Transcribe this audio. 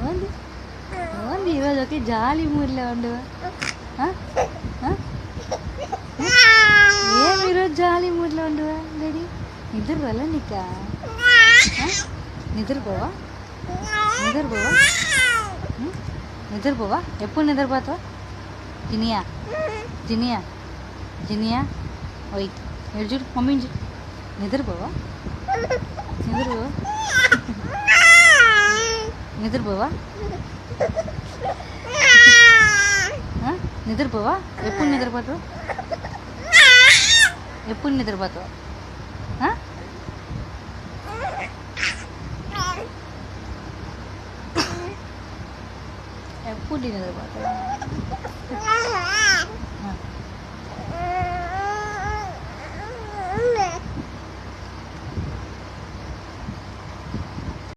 Only only ఈరోజు ఒకే జాలి మూడ్లో ఉండవా? ఏం ఈరోజు జాలి మూడ్లో ఉండవా డాడీ? నిద్ర వల్ల నీకా? నిద్రపోవా? నిద్రపోవా? నిద్రపోవా? ఎప్పుడు నిద్రపోతావా? జినియా జినియా జినియా ఓయ్ ఎడు చూడు మమ్మీని చూడు. నిద్రపోవా? నిద్రపోవా? నిద్రపోవా? నిద్రపోవా? ఎప్పుడు నిద్రపోతావు? ఎప్పుడు నిద్రపోతావు? ఎప్పుడు నిద్రపోతావు?